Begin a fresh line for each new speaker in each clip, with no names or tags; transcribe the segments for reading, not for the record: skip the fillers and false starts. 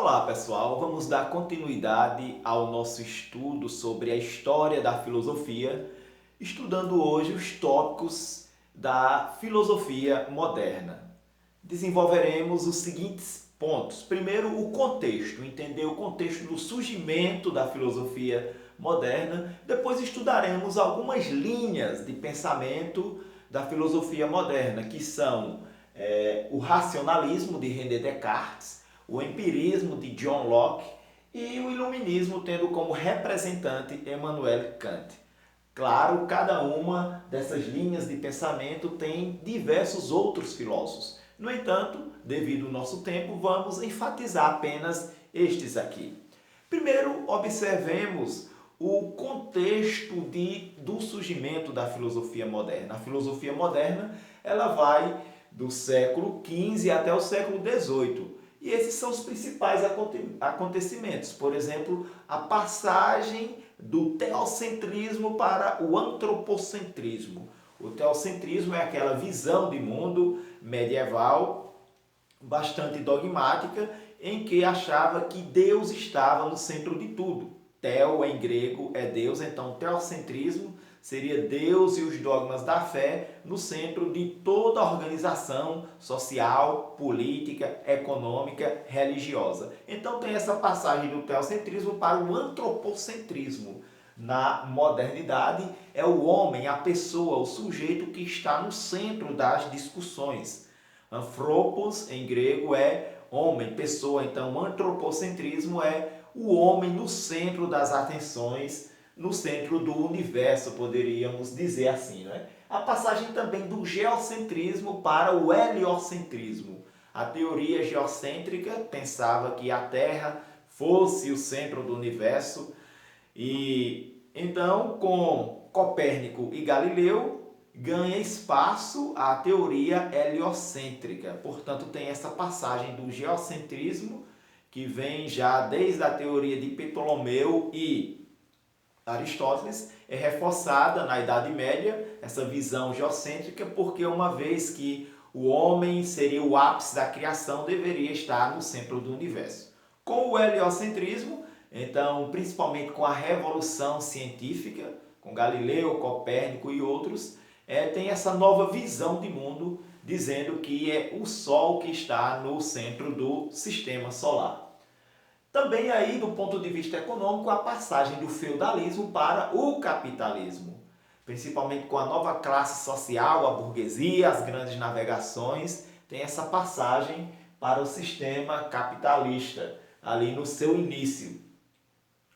Olá pessoal, vamos dar continuidade ao nosso estudo sobre a história da filosofia, estudando hoje os tópicos da filosofia moderna. Desenvolveremos os seguintes pontos. Primeiro, o contexto, entender o contexto do surgimento da filosofia moderna. Depois estudaremos algumas linhas de pensamento da filosofia moderna, que são o racionalismo de René Descartes, o empirismo de John Locke e o iluminismo tendo como representante Immanuel Kant. Claro, cada uma dessas linhas de pensamento tem diversos outros filósofos. No entanto, devido ao nosso tempo, vamos enfatizar apenas estes aqui. Primeiro, observemos o contexto do surgimento da filosofia moderna. A filosofia moderna ela vai do século XV até o século XVIII. E esses são os principais acontecimentos. Por exemplo, a passagem do teocentrismo para o antropocentrismo. O teocentrismo é aquela visão de mundo medieval, bastante dogmática, em que achava que Deus estava no centro de tudo. Theo em grego é Deus, então teocentrismo seria Deus e os dogmas da fé no centro de toda a organização social, política, econômica, religiosa. Então tem essa passagem do teocentrismo para o antropocentrismo. Na modernidade é o homem, a pessoa, o sujeito que está no centro das discussões. Anthropos em grego é homem, pessoa, então antropocentrismo é o homem no centro das atenções, no centro do universo, poderíamos dizer assim, né? A passagem também do geocentrismo para o heliocentrismo. A teoria geocêntrica pensava que a Terra fosse o centro do universo e então com Copérnico e Galileu ganha espaço a teoria heliocêntrica. Portanto, tem essa passagem do geocentrismo que vem já desde a teoria de Ptolomeu e Aristóteles, é reforçada na Idade Média, essa visão geocêntrica, porque uma vez que o homem seria o ápice da criação, deveria estar no centro do universo. Com o heliocentrismo, então, principalmente com a revolução científica, com Galileu, Copérnico e outros, tem essa nova visão de mundo, dizendo que é o Sol que está no centro do sistema solar. Também aí, do ponto de vista econômico, a passagem do feudalismo para o capitalismo, principalmente com a nova classe social, a burguesia, as grandes navegações, tem essa passagem para o sistema capitalista, ali no seu início.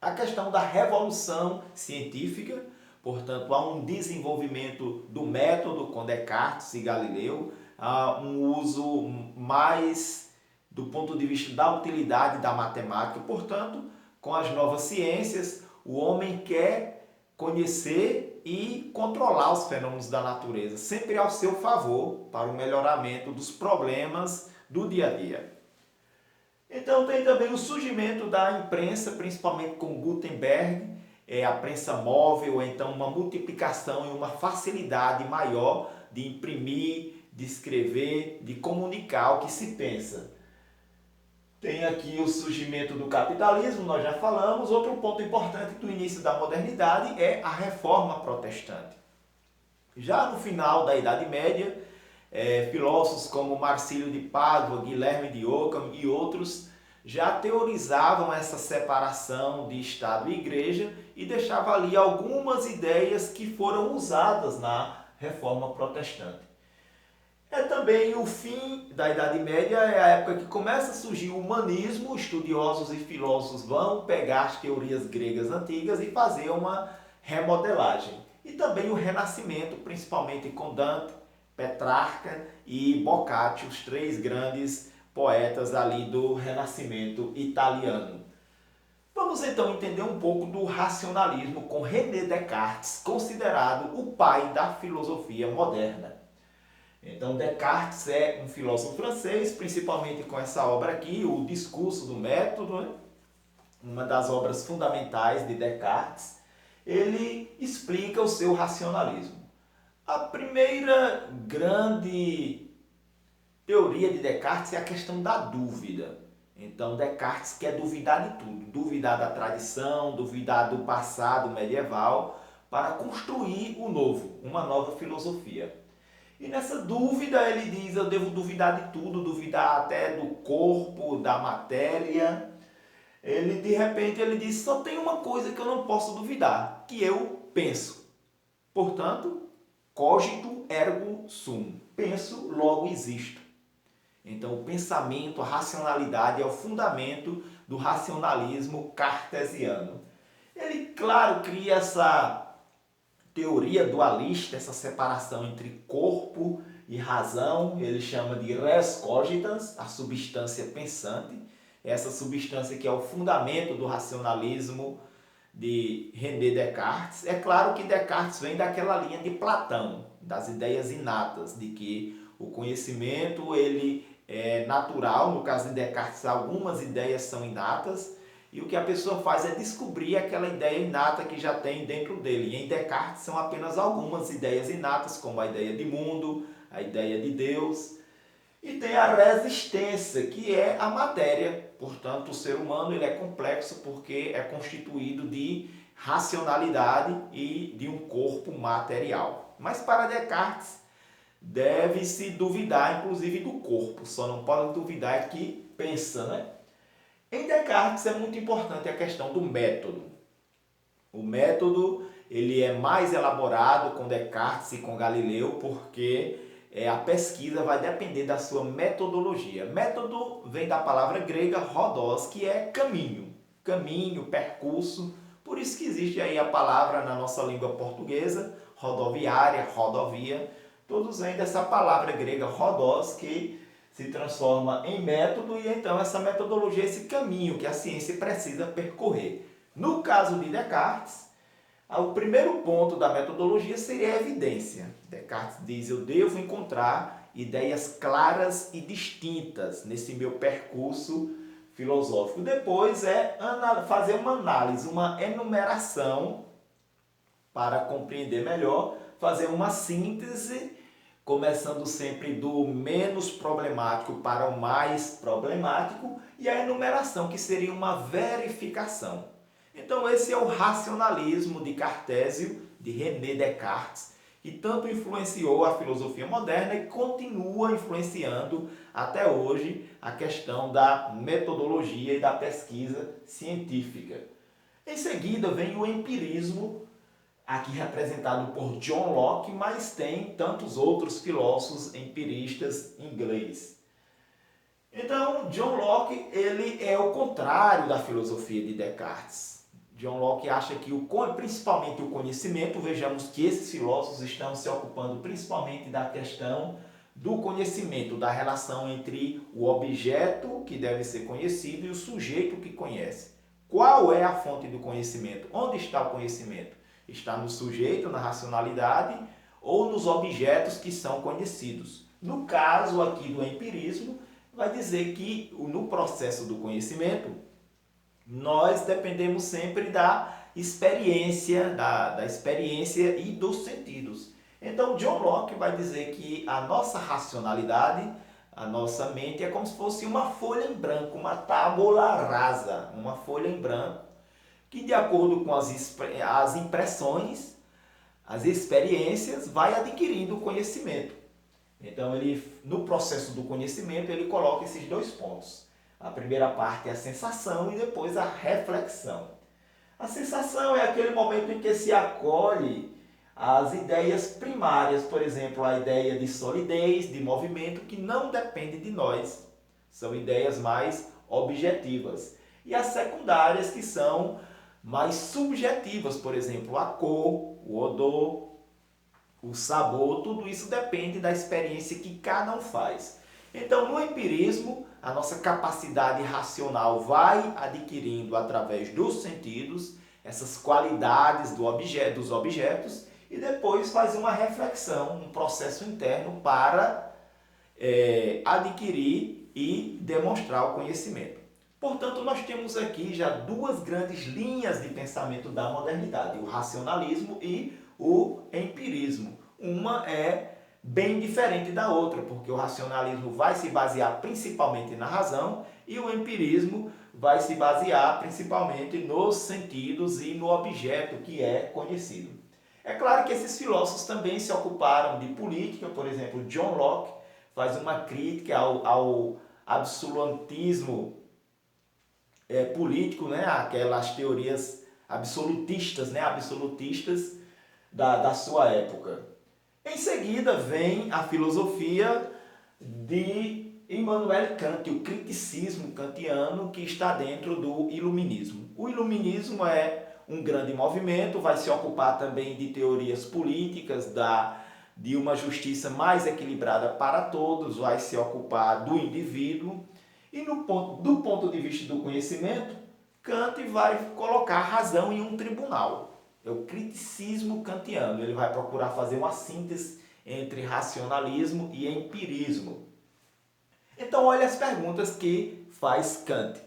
A questão da revolução científica, portanto, há um desenvolvimento do método com Descartes e Galileu, há um uso mais do ponto de vista da utilidade da matemática. Portanto, com as novas ciências, o homem quer conhecer e controlar os fenômenos da natureza, sempre ao seu favor, para o melhoramento dos problemas do dia a dia. Então tem também o surgimento da imprensa, principalmente com Gutenberg, a prensa móvel, então uma multiplicação e uma facilidade maior de imprimir, de escrever, de comunicar o que se pensa. Tem aqui o surgimento do capitalismo, nós já falamos. Outro ponto importante do início da modernidade é a reforma protestante. Já no final da Idade Média, filósofos como Marcílio de Pádua, Guilherme de Ockham e outros já teorizavam essa separação de Estado e Igreja e deixavam ali algumas ideias que foram usadas na reforma protestante. É também o fim da Idade Média, é a época que começa a surgir o humanismo. Estudiosos e filósofos vão pegar as teorias gregas antigas e fazer uma remodelagem. E também o Renascimento, principalmente com Dante, Petrarca e Boccaccio, os três grandes poetas ali do Renascimento italiano. Vamos então entender um pouco do racionalismo com René Descartes, considerado o pai da filosofia moderna. Então, Descartes é um filósofo francês, principalmente com essa obra aqui, o Discurso do Método, né? Uma das obras fundamentais de Descartes. Ele explica o seu racionalismo. A primeira grande teoria de Descartes é a questão da dúvida. Então Descartes quer duvidar de tudo, duvidar da tradição, duvidar do passado medieval, para construir o novo, uma nova filosofia. E nessa dúvida ele diz, eu devo duvidar de tudo, duvidar até do corpo, da matéria. Ele de repente ele diz, só tem uma coisa que eu não posso duvidar, que eu penso. Portanto, cogito ergo sum. Penso, logo existo. Então, o pensamento, a racionalidade é o fundamento do racionalismo cartesiano. Ele, claro, cria essa teoria dualista, essa separação entre corpo e razão. Ele chama de res cogitans, a substância pensante. Essa substância que é o fundamento do racionalismo de René Descartes. É claro que Descartes vem daquela linha de Platão, das ideias inatas, de que o conhecimento ele é natural. No caso de Descartes, algumas ideias são inatas, e o que a pessoa faz é descobrir aquela ideia inata que já tem dentro dele. E em Descartes são apenas algumas ideias inatas, como a ideia de mundo, a ideia de Deus. E tem a resistência, que é a matéria. Portanto, o ser humano ele é complexo porque é constituído de racionalidade e de um corpo material. Mas para Descartes, deve-se duvidar inclusive do corpo, só não pode duvidar que pensa, né? Em Descartes é muito importante a questão do método. O método ele é mais elaborado com Descartes e com Galileu, porque a pesquisa vai depender da sua metodologia. Método vem da palavra grega rhodos, que é caminho, caminho, percurso. Por isso que existe aí a palavra na nossa língua portuguesa, rodoviária, rodovia. Todos vêm dessa palavra grega rhodos, que se transforma em método, e então essa metodologia, esse caminho que a ciência precisa percorrer. No caso de Descartes, o primeiro ponto da metodologia seria a evidência. Descartes diz, eu devo encontrar ideias claras e distintas nesse meu percurso filosófico. Depois é fazer uma análise, uma enumeração para compreender melhor, fazer uma síntese, começando sempre do menos problemático para o mais problemático, e a enumeração, que seria uma verificação. Então esse é o racionalismo de Cartésio, de René Descartes, que tanto influenciou a filosofia moderna e continua influenciando até hoje a questão da metodologia e da pesquisa científica. Em seguida vem o empirismo, aqui representado por John Locke, mas tem tantos outros filósofos empiristas ingleses. Então, John Locke ele é o contrário da filosofia de Descartes. John Locke acha que principalmente o conhecimento, vejamos que esses filósofos estão se ocupando principalmente da questão do conhecimento, da relação entre o objeto que deve ser conhecido e o sujeito que conhece. Qual é a fonte do conhecimento? Onde está o conhecimento? Está no sujeito, na racionalidade, ou nos objetos que são conhecidos. No caso aqui do empirismo, vai dizer que no processo do conhecimento, nós dependemos sempre da experiência, da experiência e dos sentidos. Então, John Locke vai dizer que a nossa racionalidade, a nossa mente é como se fosse uma folha em branco, uma tábula rasa, uma folha em branco, que de acordo com as impressões, as experiências, vai adquirindo o conhecimento. Então, no processo do conhecimento, ele coloca esses dois pontos. A primeira parte é a sensação e depois a reflexão. A sensação é aquele momento em que se acolhe as ideias primárias, por exemplo, a ideia de solidez, de movimento, que não depende de nós. São ideias mais objetivas. E as secundárias, que são mais subjetivas, por exemplo, a cor, o odor, o sabor, tudo isso depende da experiência que cada um faz. Então, no empirismo, a nossa capacidade racional vai adquirindo através dos sentidos essas qualidades dos objetos, e depois faz uma reflexão, um processo interno para adquirir e demonstrar o conhecimento. Portanto, nós temos aqui já duas grandes linhas de pensamento da modernidade, o racionalismo e o empirismo. Uma é bem diferente da outra, porque o racionalismo vai se basear principalmente na razão e o empirismo vai se basear principalmente nos sentidos e no objeto que é conhecido. É claro que esses filósofos também se ocuparam de política, por exemplo, John Locke faz uma crítica ao absolutismo político, né? Aquelas teorias absolutistas, né? Absolutistas da sua época. Em seguida vem a filosofia de Immanuel Kant, o criticismo kantiano que está dentro do iluminismo. O iluminismo é um grande movimento, vai se ocupar também de teorias políticas, de uma justiça mais equilibrada para todos, vai se ocupar do indivíduo. E do ponto de vista do conhecimento, Kant vai colocar a razão em um tribunal. É o criticismo kantiano. Ele vai procurar fazer uma síntese entre racionalismo e empirismo. Então, olha as perguntas que faz Kant.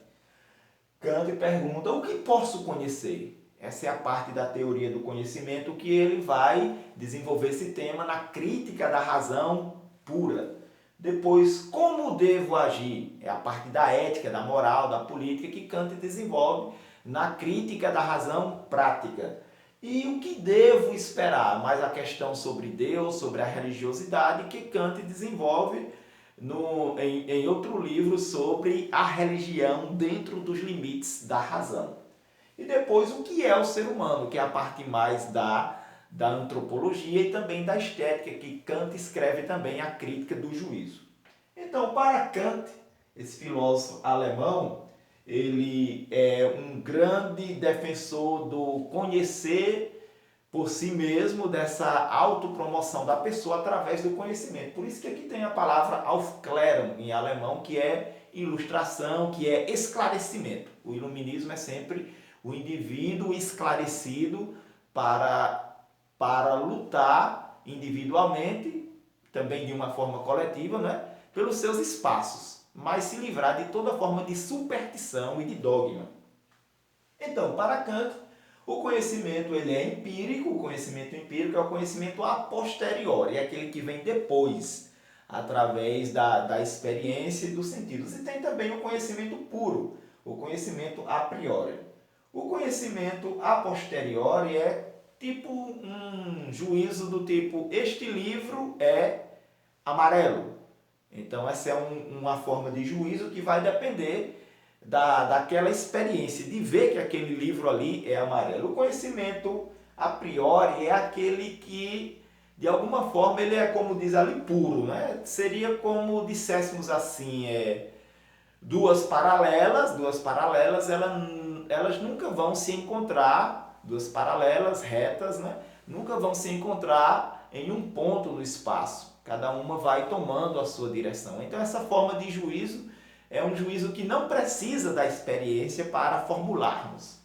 Kant pergunta: o que posso conhecer? Essa é a parte da teoria do conhecimento que ele vai desenvolver esse tema na crítica da razão pura. Depois, como devo agir? É a parte da ética, da moral, da política que Kant desenvolve na crítica da razão prática. E o que devo esperar? Mais a questão sobre Deus, sobre a religiosidade, que Kant desenvolve em outro livro sobre a religião dentro dos limites da razão. E depois, o que é o ser humano, que é a parte mais da antropologia e também da estética, que Kant escreve também a crítica do juízo. Então, para Kant, esse filósofo alemão, ele é um grande defensor do conhecer por si mesmo, dessa autopromoção da pessoa através do conhecimento. Por isso que aqui tem a palavra Aufklärung em alemão, que é ilustração, que é esclarecimento. O iluminismo é sempre o indivíduo esclarecido para lutar individualmente, também de uma forma coletiva, né, pelos seus espaços, mas se livrar de toda forma de superstição e de dogma. Então, para Kant, o conhecimento ele é empírico. O conhecimento empírico é o conhecimento a posteriori, é aquele que vem depois, através da experiência e dos sentidos. E tem também o conhecimento puro, o conhecimento a priori. O conhecimento a posteriori é tipo um juízo do tipo: este livro é amarelo. Então essa é uma forma de juízo que vai depender daquela experiência, de ver que aquele livro ali é amarelo. O conhecimento a priori é aquele que, de alguma forma, ele é, como diz ali, puro, né? Seria como disséssemos assim, duas paralelas, elas nunca vão se encontrar, duas paralelas retas, né? Nunca vão se encontrar em um ponto no espaço. Cada uma vai tomando a sua direção. Então essa forma de juízo é um juízo que não precisa da experiência para formularmos.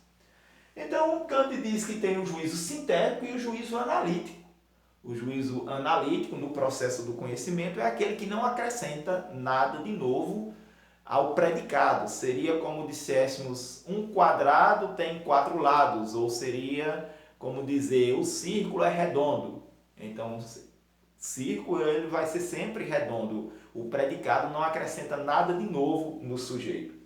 Então Kant diz que tem o juízo sintético e o juízo analítico. O juízo analítico no processo do conhecimento é aquele que não acrescenta nada de novo ao predicado. Seria como disséssemos: um quadrado tem 4 lados, ou seria como dizer: o círculo é redondo. Então, círculo ele vai ser sempre redondo. O predicado não acrescenta nada de novo no sujeito.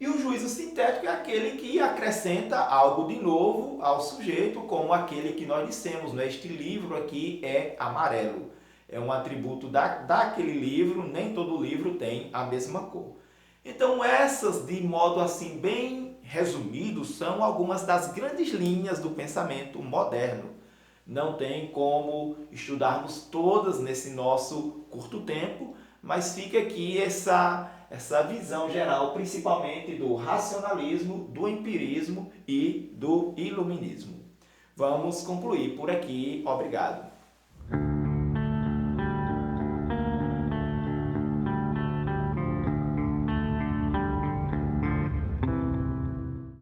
E o juízo sintético é aquele que acrescenta algo de novo ao sujeito, como aquele que nós dissemos, né? Este livro aqui é amarelo. É um atributo daquele livro, nem todo livro tem a mesma cor. Então essas, de modo assim bem resumido, são algumas das grandes linhas do pensamento moderno. Não tem como estudarmos todas nesse nosso curto tempo, mas fica aqui essa visão geral, principalmente do racionalismo, do empirismo e do iluminismo. Vamos concluir por aqui. Obrigado.